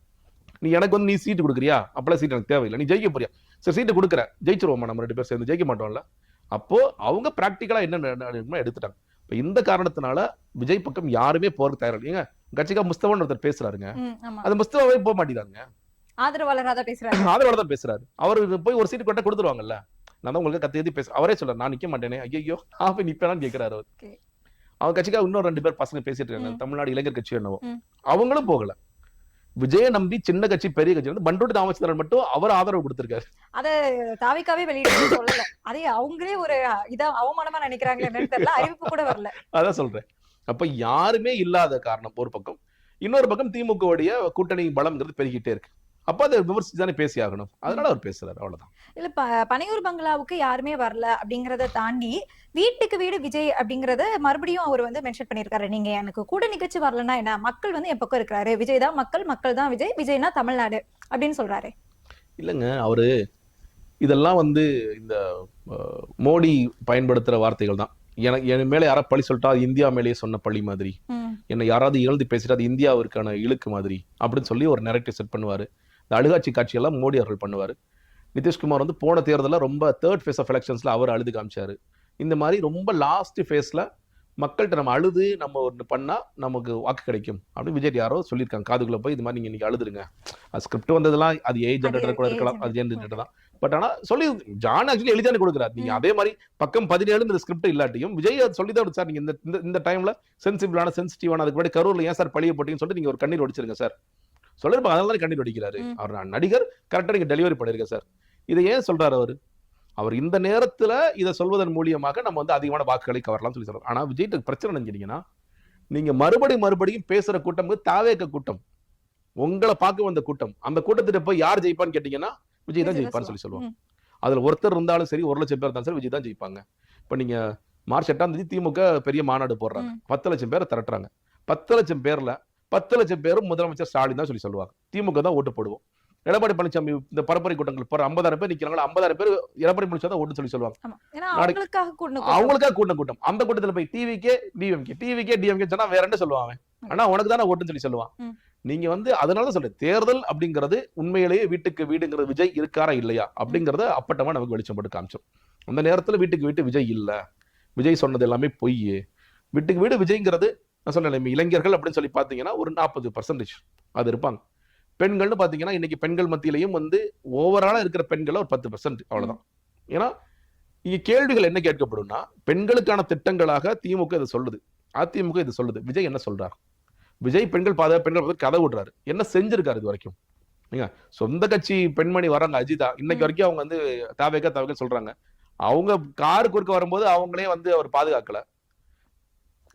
நீ எனக்கு வந்து நீ சீட்டு கொடுக்குறியா, அப்பெல்லாம் சீட் எனக்கு தேவையில்லை, நீ ஜெயிக்க போறியா, சரி சீட்டு கொடுக்குற, ஜெயிச்சிருவோமா நம்ம 2 பேர் சேர்ந்து, ஜெயிக்க மாட்டோம்ல. அப்போ அவங்க பிராக்டிக்கலா என்ன எடுத்துட்டாங்க. இப்ப இந்த காரணத்தினால விஜய் பக்கம் யாருமே போறதுக்கு தயாரில்லை. ஏங்க கட்சிக்கா முஸ்தபான்னு ஒருத்தர் பேசுறாருங்க, ஆமா. அது முஸ்தபாவே போக மாட்டேங்கிறாங்க, ஆதரவாளரா தான் பேசுறாரு. ஆதரவாளர் தான் பேசுறாரு. அவரு போய் ஒரு சீட்டு கொட்ட கொடுத்துருவாங்கல்ல. நான் தான் உங்களுக்கு கத்தி கத்தி பேச அவரே சொல்றாரு, நான் நிக்க மாட்டேனே, ஐயோ நான் போய் நிப்பேனான்னு கேட்கிறாரு அவர். Okay. அவங்க கட்சிக்காக இன்னும் 2 பேர் பசங்க பேசிட்டு இருக்காங்க, தமிழ்நாடு இளைஞர் கட்சி என்னவோ, ம். அவங்களும் போகல. விஜய நம்பி சின்ன கட்சி பெரிய கட்சி வந்து பண்டோட்டி ராமச்சந்திரன் மட்டும் அவர் ஆதரவு கொடுத்திருக்காரு. அத தாவிக்காவே வெளியிட்டு சொல்லல. அதே அவங்களே ஒரு இதா அவமானமா நினைக்கிறாங்க என்னன்னு தெரியல. அறிவிப்பு கூட வரல. அதான் சொல்றேன். அப்ப யாருமே இல்லாத காரணம் ஒரு பக்கம், இன்னொரு பக்கம் திமுகவுடைய கூட்டணி பலம்ங்கிறது பெருகிட்டே இருக்கு. அப்ப அதை விமர்சிச்சு தானே பேசி ஆகணும். அதனால அவர் பேசுறாரு, அவ்வளவுதான். இல்ல பனையூர் பங்களாவுக்கு யாருமே வரல அப்படிங்கறத தாண்டி வீட்டுக்கு வீடு விஜய் அப்படிங்கறத மறுபடியும் அவர் வந்து மென்ஷன் பண்ணிருக்காரு. நீங்க எனக்கு கூட நிகழ்ச்சி வரலன்னா என்ன, மக்கள் வந்து என் பக்கம் இருக்கிறாரு, விஜய் தான் மக்கள், மக்கள் தான் விஜய், விஜய்னா தமிழ்நாடு அப்படின்னு சொல்றாரு. இல்லங்க, அவரு இதெல்லாம் வந்து இந்த மோடி பயன்படுத்துற வார்த்தைகள் தான். எனக்கு என் மேல யாராவது பழி சொல்லிட்டா அது இந்தியா மேலேயே சொன்ன பழி மாதிரி, என்னை யாராவது இழந்து பேசிட்டா அது இந்தியாவிற்கான இழுக்கு மாதிரி அப்படின்னு சொல்லி ஒரு நெரேட்டிவ் செட் பண்ணுவாரு. இந்த அழுகாட்சி காட்சியெல்லாம் மோடி அவர்கள் பண்ணுவாரு. நிதிஷ்குமார் வந்து போன தேர்தலில் ரொம்ப தேர்ட் ஃபேஸ் ஆஃப் எலெக்ஷன்ஸ்ல அவர் அழுது காமிச்சாரு. இந்த மாதிரி ரொம்ப லாஸ்ட் ஃபேஸ்ல மக்கள்கிட்ட நம்ம அழுது நம்ம ஒன்று பண்ணா நமக்கு வாக்கு கிடைக்கும் அப்படின்னு விஜய் யாரோ சொல்லியிருக்காங்க காதுக்குள்ள போய், இது மாதிரி நீங்க இன்னைக்கு அழுதுருங்க. அது ஸ்கிரிப்ட் வந்ததெல்லாம் அது ஏஜ் ஜென்ரேட்டர் கூட இருக்கலாம், அது ஜென்ரேட்டர் தான். பட் ஆனா சொல்லி ஜான் ஆக்சுவலி எழுதியானே கொடுக்குறாரு. நீங்க அதே மாதிரி பக்கம் 17 இந்த ஸ்கிரிப்ட் இல்லாட்டியும் விஜய் சொல்லிதான் சார், நீங்க இந்த டைம்ல சென்சிட்டிவான அதுக்கு முன்னாடி கரூர்ல ஏன் சார் பழிய போட்டீங்கன்னு சொல்லிட்டு நீங்க ஒரு கண்ணீர் ஒடிச்சிருங்க சார் சொல்லிருப்பாங்க. அதனால தான் கண்ணீர் ஒடிக்கிறாரு. அவர் நடிகர், கரெக்டா நீங்க டெலிவரி பண்ணிருக்க சார். இதை ஏன் சொல்றாரு அவர் இந்த நேரத்துல இதை சொல்வதன் மூலியமாக நம்ம வந்து அதிகமான வாக்குகளை கவரலாம் சொல்லி சொல்றாரு. ஆனா விஜய்க்கு பிரச்சனை நினைச்சீங்கன்னா, நீங்க மறுபடியும் பேசுற கூட்டம் தாவேக கூட்டம், உங்களை பார்க்க வந்த கூட்டம். அந்த கூட்டத்திட்ட போய் யார் ஜெயிப்பான்னு கேட்டீங்கன்னா விஜய் தான் ஜெயிப்பான்னு சொல்லி சொல்லுவாங்க. அதுல ஒருத்தர் இருந்தாலும் சரி, 1 லட்சம் பேர் இருந்தாலும் சரி, விஜய் தான் ஜெயிப்பாங்க. இப்ப நீங்க மார்ச் 8ஆம் தேதி திமுக பெரிய மாநாடு போடுறாங்க, 10 லட்சம் பேரை திரட்டுறாங்க. 10 லட்சம் பேர்ல 10 லட்சம் பேரும் முதலமைச்சர் ஸ்டாலின் தான் சொல்லி சொல்லுவாங்க. திமுக தான் ஓட்டு போடுவோம். எடப்பாடி பழனிசாமி இந்த பரப்புரை கூட்டங்கள் போற 50,000 பேர் நிக்கிறாங்களா, 50,000 பேர் எடப்பாடி பழனிசாமி தான் ஓட்டு சொல்லி சொல்லுவாங்க. அவங்களுக்காக கூட்டம். அந்த கூட்டத்துல போய் டிவிக்கே டிஎம்கே சொன்னா வேற என்ன சொல்லுவாங்க, ஆனா உனக்கு தானே ஓட்டுன்னு சொல்லி சொல்லுவான். நீங்க வந்து அதனாலதான் சொல்றேன், தேர்தல் அப்படிங்கிறது உண்மையிலேயே வீட்டுக்கு வீடுங்கிறது விஜய் இருக்காரா இல்லையா அப்படிங்கறத அப்பட்டமா நமக்கு வெளிச்சம் போட்டு காமிச்சோம். அந்த நேரத்துல வீட்டுக்கு வீட்டு விஜய் இல்ல, விஜய் சொன்னது எல்லாமே பொய். வீட்டுக்கு வீடு விஜய்ங்கிறது நான் சொன்னேன், இளைஞர்கள் அப்படின்னு சொல்லி பாத்தீங்கன்னா ஒரு 40% அது இருப்பாங்க. பெண்கள்னு பாத்தீங்கன்னா இன்னைக்கு பெண்கள் மத்தியிலையும் வந்து ஓவராலா இருக்கிற பெண்கள் ஒரு 10% அவ்வளவுதான். ஏன்னா இங்க கேள்விகள் என்ன கேட்கப்படும்னா, பெண்களுக்கான திட்டங்களாக திமுக இதை சொல்லுது, அதிமுக இது சொல்லுது. விஜய் என்ன சொல்றாரு? விஜய் பெண்கள் பெண்கள் கதை விடுறாரு, என்ன செஞ்சிருக்காரு இது வரைக்கும்? நீங்க சொந்த கட்சி பெண்மணி வராங்க அஜிதா, இன்னைக்கு வரைக்கும் அவங்க வந்து தாவேக சொல்றாங்க. அவங்க காரு குறுக்க வரும்போது அவங்களே வந்து அவர் பாதுகாக்கல,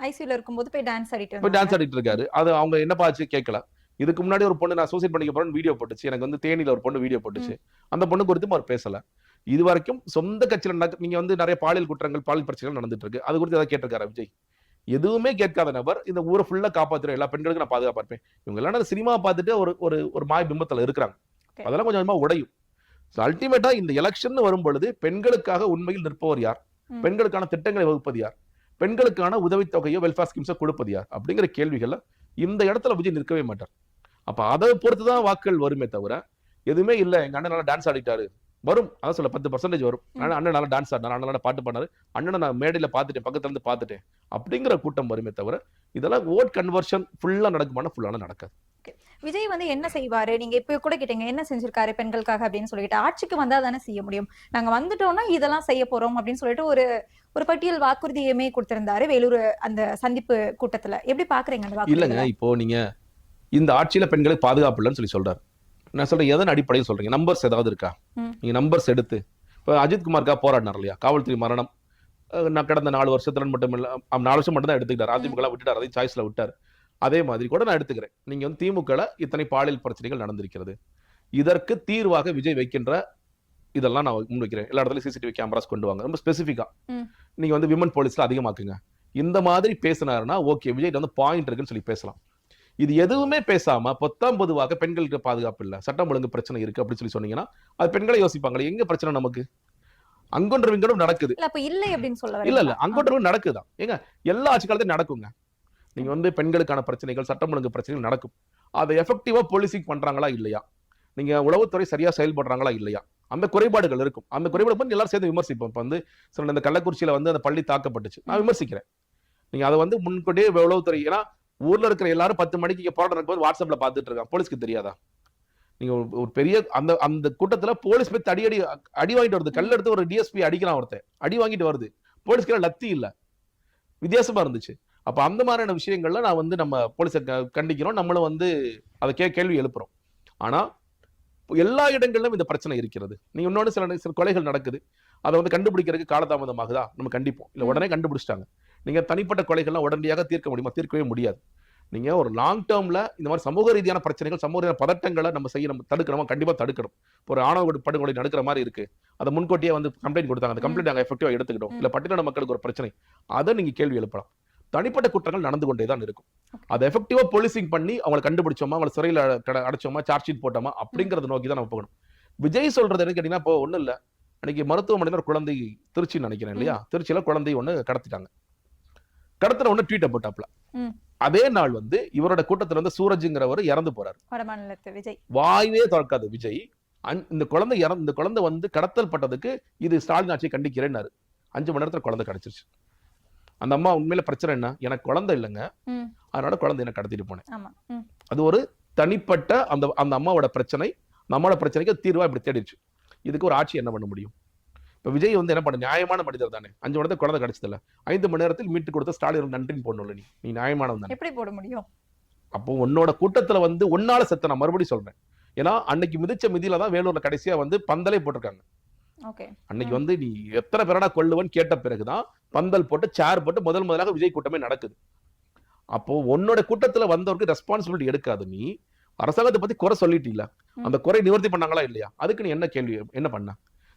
ஐசியூல இருக்கும்போது போய் டான்ஸ் ஆடிட்டு இருக்காரு. அது அவங்க என்னப்பா ஆச்சு கேட்கல. இதுக்கு முன்னாடி ஒரு பொண்ணு நான் சூசைட் பண்ணிக்க போறேன்னு வீடியோ போட்டுச்சு, எனக்கு வந்து தேனியில ஒரு பொண்ணு வீடியோ போட்டுச்சு, அந்த பொண்ணு குறித்தும் அவர் பேசல. இது வரைக்கும் சொந்த கட்சியில நீங்க வந்து நிறைய பாலியல் குற்றங்கள், பாலியல் பிரச்சனைகள் நடந்துட்டு இருக்கு, அது குறித்து ஏதாவது கேட்டிருக்காரு விஜய்? எதுவுமே கேட்காத நபர் இந்த ஊரை ஃபுல்லா காப்பாத்துற எல்லா பெண்களுக்கும் நான் பாதுகாப்பா இருப்பேன். இவங்க எல்லாம் சினிமா பார்த்துட்டு ஒரு மாய பிம்பத்துல இருக்கிறாங்க. அதெல்லாம் கொஞ்சமா உடையும். அல்டிமேட்டா இந்த எலெக்ஷன் வரும் பொழுது பெண்களுக்காக உண்மையில் நிற்பவர் யார், பெண்களுக்கான திட்டங்களை வகுப்பது யார், பெண்களுக்கான உதவித்தொகையோ வெல்ஃபேர் ஸ்கீம்ஸோ கொடுப்பது யார் அப்படிங்கிற கேள்விகள்ல இந்த இடத்துல விஜய் நிற்கவே மாட்டார். அப்ப அதை பொறுத்துதான் வாக்குகள் வருமே தவிர, எதுவுமே இல்ல எங்க அண்ணன் நல்லா டான்ஸ் ஆடிட்டாரு வரும், அதான் சொல்ல 10% வரும். அண்ணன் நல்லா டான்ஸ் ஆடினார், அண்ணன் நல்லா பாட்டு பாடினாரு, அண்ணனை நான் மேடையில பார்த்துட்டேன், பக்கத்துல இருந்து பார்த்துட்டேன் அப்படிங்கிற கூட்டம் வருமே தவிர, இதெல்லாம் ஓட் கன்வர்ஷன் ஃபுல்லா நடக்குமானா ஃபுல்லான நடக்காது. விஜய் வந்து என்ன செய்வாரு, நீங்க இப்ப கூட கேட்டீங்க என்ன செஞ்சிருக்காரு பெண்களுக்காக அப்படின்னு சொல்லிட்டு, ஆட்சிக்கு வந்தா தானே செய்ய முடியும், நாங்க வந்துட்டோம்னா இதெல்லாம் செய்ய போறோம் அப்படின்னு சொல்லிட்டு ஒரு பட்டியல் வாக்குறுதியுமே கொடுத்திருந்தாரு வேலூர் அந்த சந்திப்பு கூட்டத்துல. எப்படி பாக்குறீங்க அந்த வாக்குறுதி? இல்லங்க, இப்போ நீங்க இந்த ஆட்சியில பெண்களுக்கு பாதுகாப்பு இல்லைன்னு சொல்லி சொல்றாரு. நான் சொல்றேன், எதன் அடிப்படையில் சொல்றீங்க? நம்பர்ஸ் ஏதாவது இருக்கா? நீங்க நம்பர்ஸ் எடுத்து இப்போ அஜித்குமாருக்காக போராடினார் இல்லையா, காவல்துறை மரணம் நான் கடந்த 4 வருஷத்துல மட்டும் இல்ல, 4 வருஷம் மட்டும் தான் எடுத்துக்கிட்டார், அதிமுக விட்டுட்டார், அதையும் சாய்ஸ்ல விட்டார். அதே மாதிரி கூட நான் எடுத்துக்கிறேன், நீங்க வந்து திமுக இத்தனை பாலியல் பிரச்சனைகள் நடந்திருக்கிறது, இதற்கு தீர்வாக விஜய் வைக்கின்ற இதெல்லாம் நான் முன்வைக்கிறேன். எல்லா இடத்துலயும் சிசிடிவி கேமராஸ் கொண்டு வாங்க, ரொம்ப ஸ்பெசிஃபிக்கா நீங்க வந்து விமன் போலீஸ்ல அதிகமாக்குங்க, இந்த மாதிரி பேசினாருன்னா ஓகே, விஜய் வந்து பாயிண்ட் இருக்குன்னு சொல்லி பேசலாம். இது எதுவுமே பேசாம பொதுவாக பெண்களுக்கு பாதுகாப்பு இல்ல, சட்டம் ஒழுங்கு பிரச்சனை இருக்கு அப்படின்னு சொல்லி சொன்னீங்கன்னா அது பெண்களை யோசிப்பாங்களே, எங்க பிரச்சனை நமக்கு? அங்கொன்றும் இங்கொன்றும் நடக்குது இல்ல அங்கொன்றும் நடக்குதான். ஏங்க எல்லா ஆட்சி காலத்தையும் நடக்குங்க. நீங்க வந்து பெண்களுக்கான பிரச்சனைகள், சட்டம் ஒழுங்கு பிரச்சனைகள் நடக்கும். அதை எஃபெக்டிவா போலீசிங் பண்றாங்களா இல்லையா, நீங்க உளவுத்துறை சரியா செயல்படுறாங்களா இல்லையா, அந்த குறைபாடுகள் இருக்கும். அந்த குறைபாடு பண்ணி எல்லாரும் சேர்ந்து விமர்சிப்போம். இப்ப வந்து இந்த கள்ளக்குறிச்சியில வந்து அந்த பள்ளி தாக்கப்பட்டுச்சு, நான் விமர்சிக்கிறேன். நீங்க அதை வந்து முன்கூட்டியே உளவுத்துறை, ஏன்னா ஊர்ல இருக்கிற எல்லாரும் 10 மணிக்கு இங்க போராட்டம் நடக்கும்போது வாட்ஸ்அப்ல பாத்துட்டு இருக்கான். போலீஸ்க்கு தெரியாதா? நீங்க ஒரு பெரிய அந்த அந்த கூட்டத்துல போலீஸ் போய் அடி வாங்கிட்டு வருது. கல் எடுத்து ஒரு டிஎஸ்பி அடிக்கிறான், ஒருத்தன் அடி வாங்கிட்டு வருது. போலீஸ்க்கு லத்தி இல்ல, வித்தியாசமா இருந்துச்சு. அப்ப அந்த மாதிரியான விஷயங்கள்ல நான் வந்து நம்ம போலீஸை கண்டிக்கிறோம், நம்மளும் வந்து அதை கேள்வி எழுப்புறோம். ஆனா எல்லா இடங்களிலும் இந்த பிரச்சனை இருக்கிறது. நீங்க இன்னொன்று சில கொலைகள் நடக்குது, அதை வந்து கண்டுபிடிக்கிறதுக்கு காலதாமதமாகுதா? நம்ம கண்டிப்போம், இல்ல உடனே கண்டுபிடிச்சிட்டாங்க. நீங்க தனிப்பட்ட கொலைகள்லாம் உடனடியாக தீர்க்க முடியுமா? தீர்க்கவே முடியாது. நீங்க ஒரு லாங் டேர்ம்ல இந்த மாதிரி சமூக ரீதியான பிரச்சனைகள், சமூக ரீதியான பதட்டங்களை நம்ம தடுக்கணுமா? கண்டிப்பா தடுக்கணும். ஒரு ஆணவ படுகொலை நடக்கிற மாதிரி இருக்கு, அதை முன்கூட்டியே வந்து கம்ப்ளைண்ட் கொடுத்தாங்க, அந்த கம்ப்ளைண்ட் நாங்க எஃபெக்டிவா எடுத்துக்கிட்டோம். இல்ல பட்டியல மக்களுக்கு ஒரு பிரச்சனை, அதை நீங்க கேள்வி எழுப்பலாம். தனிப்பட்ட குற்றங்கள் நடந்து கொண்டே தான் இருக்கும். அதை எஃபெக்டிவா போலீசிங் பண்ணி அவங்களை கண்டுபிடிச்சோமா, அவங்களை சிறையில் அடைச்சோமா, சார்ஜ் ஷீட் போட்டோமா அப்படிங்கறத நோக்கி தான் நம்ம போகணும். விஜய் சொல்றது என்ன கேட்டீங்கன்னா, இப்போ ஒண்ணும் இல்ல, அன்னைக்கு மருத்துவமனையில ஒரு குழந்தை, திருச்சி நினைக்கிறேன் இல்லையா, திருச்சியில குழந்தை ஒண்ணு கடத்திட்டாங்க. கடத்தின ஒண்ணு ட்வீட்டை போட்டாப்ல. அதே நாள் வந்து இவரோட கூட்டத்துல வந்து சூரஜ்ங்கிறவர் இறந்து போறாரு. விஜய் வாய்வே திறக்காது விஜய். இந்த குழந்தை வந்து கடத்தல் பட்டதுக்கு இது ஸ்டாலின் ஆட்சியை கண்டிக்கிறேன்னாரு. 5 மணி நேரத்துல குழந்தை கிடைச்சிருச்சு. அந்த அம்மா உண்மையில பிரச்சனை என்ன, எனக்கு குழந்தை இல்லைங்க, அதனால குழந்தை என்ன கடத்திட்டு போனேன். அது ஒரு தனிப்பட்ட அந்த அம்மாவோட பிரச்சனை, நம்மளோட பிரச்சனைக்கு தீர்வா இப்படி தேடிடுச்சு. இதுக்கு ஒரு ஆட்சி என்ன பண்ண முடியும்? இப்ப விஜய் வந்து என்ன பண்ண, நியாயமான மனிதர் தானே, 5 மணி நேரத்தில் குழந்தை கிடைச்சதில்ல, 5 மணி நேரத்தில் மீட்டு கொடுத்த ஸ்டாலின் நன்றின்னு போடணும்ல. நீ நியாயமானவன் தானே, எப்படி போட முடியும்? அப்போ உன்னோட கூட்டத்துல வந்து ஒன்னால செத்த, நான் மறுபடியும் சொல்றேன், ஏன்னா அன்னைக்கு மிதிச்ச மிதியில தான் வேலூர்ல கடைசியா வந்து பந்தலே போட்டிருக்காங்க. அன்னைக்கு வந்து நீ எத்தனை பேரடா கொள்ளுவன் கேட்ட பிறகுதான் பந்தல் போட்டு சேர் போட்டு முதலாக விஜய் கூட்டமே நடக்குது. அப்போ உன்னோட கூட்டத்துல வந்தவருக்கு ரெஸ்பான்சிபிலிட்டி எடுக்காது. நீ அரசாங்கத்தை பத்தி குறை சொல்லிட்டீங்களா, அந்த குறை நிவர்த்தி பண்ணாங்களா இல்லையா? அதுக்கு நீ என்ன கேள்வி என்ன பண்ண?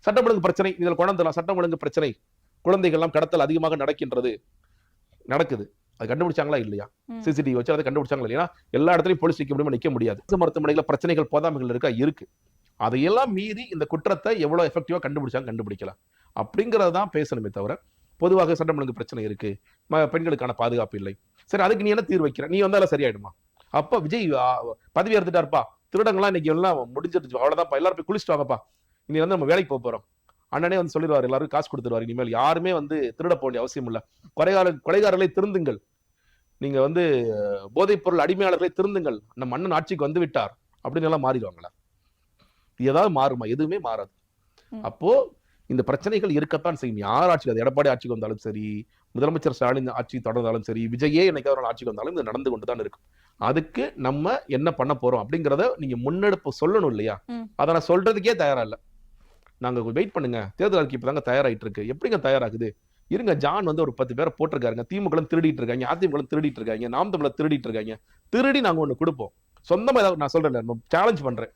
சட்டம் ஒழுங்கு பிரச்சனை, இதுல குழந்தை சட்டம் ஒழுங்கு பிரச்சனை, குழந்தைகள் எல்லாம் கடத்தல் அதிகமாக நடக்குது, அது கண்டுபிடிச்சாங்களா இல்லையா? சிசிடிவி வச்சு அதை கண்டுபிடிச்சாங்களா இல்லையா? எல்லா இடத்துலயும் போலீஸ் நிக்க முடியுமா? நிக்க முடியாது. மருத்துவமனைகள் பிரச்சனைகள் போதாமைகள் இருக்கு. அதையெல்லாம் மீறி இந்த குற்றத்தை எவ்வளவு எஃபெக்டிவா கண்டுபிடிக்கலாம் அப்படிங்கறதான் பேசணுமே தவிர, பொதுவாக சட்டம் ஒழுங்கு பிரச்சனை இருக்கு, பெண்களுக்கான பாதுகாப்பு இல்லை, சரி அதுக்கு நீ என்ன தீர்வு வைக்கிற? நீ வந்தாலும் சரியாயிடுமா? அப்ப விஜய் பதவி எடுத்துட்டாருப்பா, திருடங்கள்லாம் இன்னைக்கு எல்லாம் முடிஞ்சிருச்சு, அவ்வளவுதான், எல்லாரும் போய் குளிச்சுட்டு வாங்கப்பா, இனி வந்து நம்ம வேலைக்கு போறோம், அண்ணனே வந்து சொல்லிடுவாரு, எல்லாரும் காசு கொடுத்துருவாரு, இனிமேல் யாருமே வந்து திருட போக வேண்டிய அவசியம் இல்ல, கொலைகாரர்களை திருந்துங்கள், நீங்க வந்து போதைப் பொருள் அடிமையாளர்களை திருந்துங்கள், நம்ம அண்ணன் ஆட்சிக்கு வந்து விட்டார் அப்படின்னு எல்லாம் மாறிடுவாங்களா? ஏதாவது மாறுமா? எதுவுமே மாறாது. அப்போ இந்த பிரச்சனைகள் இருக்கத்தான் செய்யும். யார் ஆட்சிக்கு, அது எடப்பாடி ஆட்சிக்கு வந்தாலும் சரி, முதலமைச்சர் ஸ்டாலின் ஆட்சி தொடர்ந்தாலும் சரி, விஜயே என்னைக்காவது ஆட்சிக்கு வந்தாலும் இது நடந்து கொண்டுதான் இருக்கும். அதுக்கு நம்ம என்ன பண்ண போறோம் அப்படிங்கறத நீங்க முன்னெடுப்பு சொல்லணும் இல்லையா? அதை நான் சொல்றதுக்கே தயாரா இல்ல. நாங்க வெயிட் பண்ணுங்க, தேர்தல் அறிக்கை இப்பதாங்க தயாராயிட்டு இருக்கு. எப்படிங்க தயாராகுது? இருங்க, ஜான் வந்து ஒரு 10 பேரை போட்டிருக்காருங்க, திமுக திருடிட்டு இருக்காங்க, அதிமுக திருடிட்டு இருக்காங்க, நாம் தமிழர் திருடிட்டு இருக்காங்க, திருடி நாங்க ஒண்ணு கொடுப்போம். சொந்தமா ஏதாவது, நான் சொல்றேன், சேலஞ்ச் பண்றேன்,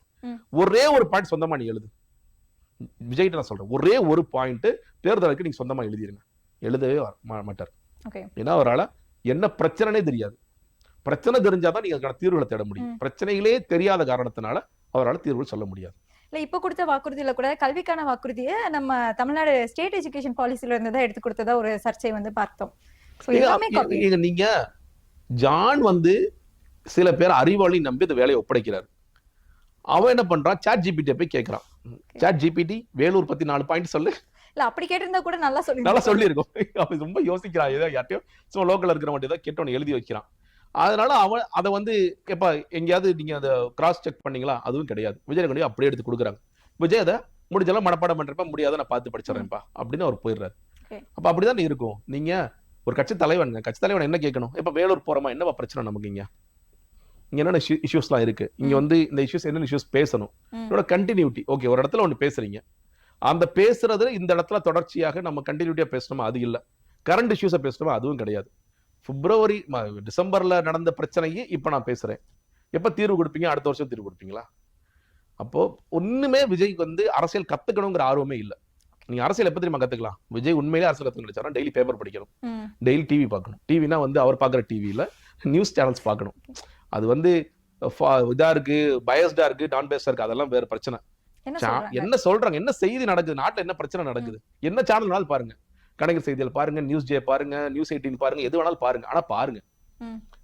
ஒரே ஒரு பாயிண்ட் சொந்தமா நீ எழுது. விஜய்கிட்ட நான் சொல்றேன், ஒரே ஒரு பாயிண்ட் தேர்தலுக்கு நீங்க சொந்தமா எழுதிருங்க. எழுதவே மாட்டார். ஏன்னா அவரால என்ன பிரச்சனைனே தெரியாது. பிரச்சனை தெரிஞ்சாதான் நீங்க அதுக்கான தீர்வுகளை தேட முடியும். பிரச்சனைகளே தெரியாத காரணத்தினால அவரால் தீர்வுகள் சொல்ல முடியாது. இல்ல, இப்ப கொடுத்த வாக்குறுதியில கூட கல்விக்கான வாக்குறுதியை நம்ம தமிழ்நாடு ஸ்டேட் எஜுகேஷன் பாலிசில இருந்து தான் எடுத்து கொடுத்ததா ஒரு சர்ச்சை வந்து பார்த்தோம். நீங்க ஜான் வந்து சில பேர் அறிவாளி நம்பி இந்த வேலையை ஒப்படைக்கிறார். அவன் என்ன பண்றான், சாட் ஜிபிடி போய் கேட்கறான், சாட் ஜிபிடி வேலூர் பத்தி 4 பாயிண்ட் சொல்லு. இல்ல, அப்படி கேட்டிருந்தா கூட நல்லா சொல்லியிருக்கோம். அவன் ரொம்ப யோசிக்கிறான், ஏதோ யார்ட்டையும் சும்மா லோக்கல் இருக்கிற மட்டும் ஏதோ கேட்டவன் எழுதி வைக்கிறான். அதனால அவன் அதை வந்து எப்ப எங்கேயாவது நீங்க அதை கிராஸ் செக் பண்ணீங்களா? அதுவும் கிடையாது. விஜய் கொண்டு அப்படியே எடுத்து கொடுக்குறாங்க. விஜய் அதை முடிஞ்செல்லாம் மனப்பாடம் பண்றப்ப, முடியாத நான் பார்த்து படிச்சிடறேன்ப்பா அப்படின்னு அவர் போயிடுறாரு. அப்ப அப்படிதான் இருக்கும். நீங்க ஒரு கட்சி தலைவன் என்ன கேட்கணும்? இப்ப வேலூர் போறோமா, என்னவா பிரச்சனை நமக்கு, இங்க என்னென்ன இஷ்யூஸ்லாம் இருக்கு, இங்க வந்து இந்த இஷ்யூஸ் என்னென்ன இஷ்யூஸ் பேசணும், இதோட கண்டினியூட்டி. ஓகே, ஒரு இடத்துல ஒண்ணு பேசுறீங்க, அந்த பேசுறது இந்த இடத்துல தொடர்ச்சியாக நம்ம கண்டினியூட்டியா பேசணுமா? அது இல்ல. கரண்ட் இஷ்யூஸை பேசணுமா? அதுவும் கிடையாது. பிப்ரவரி டிசம்பர்ல நடந்த பிரச்சனைக்கு இப்ப நான் பேசுறேன், எப்ப தீர்வு கொடுப்பீங்க? அடுத்த வருஷம் தீர்வு கொடுப்பீங்களா? அப்போ ஒண்ணுமே விஜய்க்கு வந்து அரசியல் கத்துக்கணுங்கிற ஆர்வமே இல்ல. நீங்க அரசியல் எப்ப தெரியுமா கத்துக்கலாம்? விஜய் உண்மையிலே அரசியல் கத்துக்கணும், டெய்லி பேப்பர் படிக்கணும், டெய்லி டிவி பார்க்கணும். டிவினா வந்து அவர் பாக்குற டிவியில நியூஸ் சேனல்ஸ் பார்க்கணும். அது வந்து இதா இருக்கு, பயஸ்டா இருக்கு, நான் பேஸ்டா இருக்கு, அதெல்லாம் வேற பிரச்சனை. என்ன சொல்றாங்க, என்ன செய்தி நடக்குது, நாட்டுல என்ன பிரச்சனை நடக்குது, என்ன சேனல்னாலும் பாருங்க, கலைஞர் செய்திகள் பாருங்க, நியூஸ் ஜே பாருங்க, நியூஸ் 18 பாருங்க, எது வேணாலும் பாருங்க. ஆனா பாருங்க,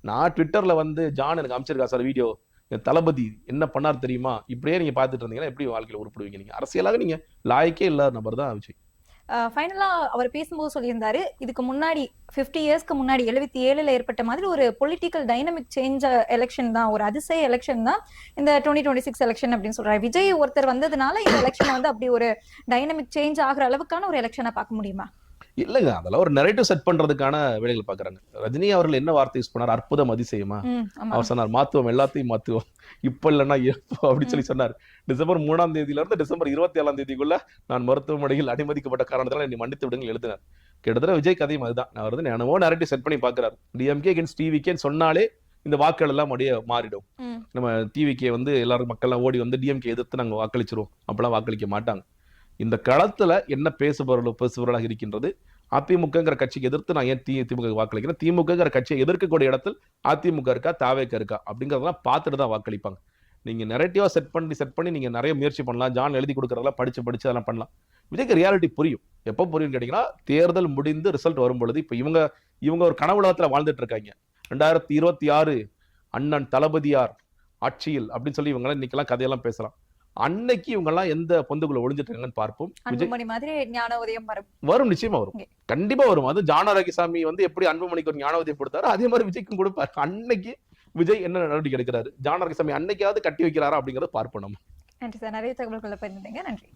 நான் ட்விட்டர்ல வந்து ஜான் எனக்கு அமைச்சிருக்கா சார் வீடியோ, என் தளபதி என்ன பண்ணார் தெரியுமா, இப்படியே நீங்க பாத்துட்டு இருந்தீங்கன்னா எப்படி வாழ்க்கையில உருப்படுவீங்க? நீங்க அரசியலாக நீங்க லாய்க்கே இல்லாத நபர் தான் விஜய். ஃபைனலா அவர் பேசும்போது சொல்லியிருந்தாரு, இதுக்கு முன்னாடி 50 இயர்ஸ்க்கு முன்னாடி 77ல ஏற்பட்ட மாதிரி ஒரு பொலிட்டிக்கல் டைனமிக் சேஞ்ச் எலெக்ஷன் தான், ஒரு அதிசய எலெக்ஷன் தான் இந்த 2026 எலெக்ஷன் அப்படின்னு சொல்றாரு. விஜய் ஒருத்தர் வந்ததுனால இந்த எலெக்ஷன் வந்து அப்படி ஒரு டைனமிக் சேஞ்ச் ஆகுற அளவுக்கான ஒரு எலெக்ஷனை பார்க்க முடியுமா? இல்லங்க, அதெல்லாம் ஒரு நெரேட்டிவ் செட் பண்றதுக்கான வேலைகள் பாக்குறாங்க. ரஜினி அவர்கள் என்ன வார்த்தை யூஸ் பண்ணார்? அற்புதம், அதிசயமா? அவர் சொன்னார் மாத்துவோம், எல்லாத்தையும் மாத்துவோம், இப்ப இல்லைன்னா எப்போ அப்படின்னு சொல்லி சொன்னார். டிசம்பர் 3ஆம் தேதியில இருந்து டிசம்பர் 27ஆம் தேதிக்குள்ள நான் மருத்துவமனையில் அனுமதிக்கப்பட்ட காரணத்தால என்னை மன்னித்து விடுங்க எழுதினார். கிட்டத்தட்ட விஜய் கதையும் அதுதான். நான் வந்து என்னவோ நெரேட்டிவ் செட் பண்ணி பாக்குறாரு. டிஎம்கே அகேன்ஸ்ட் டிவிகேன்னு சொன்னாலே இந்த வாக்குகள் எல்லாம் அப்படியே மாறிடும். நம்ம டிவிகே வந்து எல்லாரும் மக்கள்லாம் ஓடி வந்து டிஎம்கே எதிர்த்து நாங்க வாக்களிச்சிருவோம், அப்பெல்லாம் வாக்களிக்க மாட்டாங்க. இந்த களத்துல என்ன பேசுபவர்களாக இருக்கின்றது, அதிமுகங்கிற கட்சிக்கு எதிர்த்து நான் ஏன் திமுக வாக்களிக்கிறேன், திமுகங்கிற கட்சியை எதிர்க்கக்கூடிய இடத்தில் அதிமுக இருக்கா, தாவேக இருக்கா அப்படிங்கறதெல்லாம் பார்த்துட்டு தான் வாக்களிப்பாங்க. நீங்க நெரேட்டிவா செட் பண்ணி நீங்க நிறைய முயற்சி பண்ணலாம். ஜான் எழுதி கொடுக்கறதெல்லாம் படிச்சு அதெல்லாம் பண்ணலாம். விஜய்க்கு ரியாலிட்டி புரியும். எப்போ புரியும் கேட்டீங்கன்னா, தேர்தல் முடிந்து ரிசல்ட் வரும் பொழுது, இப்ப இவங்க ஒரு கனவுலகத்துல வாழ்ந்துட்டு இருக்காங்க. 2026 அண்ணன் தளபதியார் ஆட்சியில் அப்படின்னு சொல்லி இவங்க இன்னைக்கெல்லாம் கதையெல்லாம் பேசலாம். அன்னைக்கு இவங்க எல்லாம் எந்த பொந்துக்குள்ள ஒளிஞ்சிட்டு இருக்காங்கன்னு பார்ப்போம். அன்புமணி மாதிரி ஞான உதயம் வரும், நிச்சயமா வரும், கண்டிப்பா வரும். அது ஜான் ஆரோக்கியசாமி வந்து எப்படி அன்புமணிக்கு ஒரு ஞான உதயம் கொடுத்தாரோ அதே மாதிரி விஜய்க்கும் கொடுப்பாரு. அன்னைக்கு விஜய் என்ன நடவடிக்கை எடுக்கிறாரு, ஜான் ஆரோக்கியசாமி அன்னைக்காவது கட்டி வைக்கிறாரா அப்படிங்கறத பார்ப்போம் நம்ம. நன்றி சார், நிறைய தகவல்களை பகிர்ந்தீங்க. நன்றி.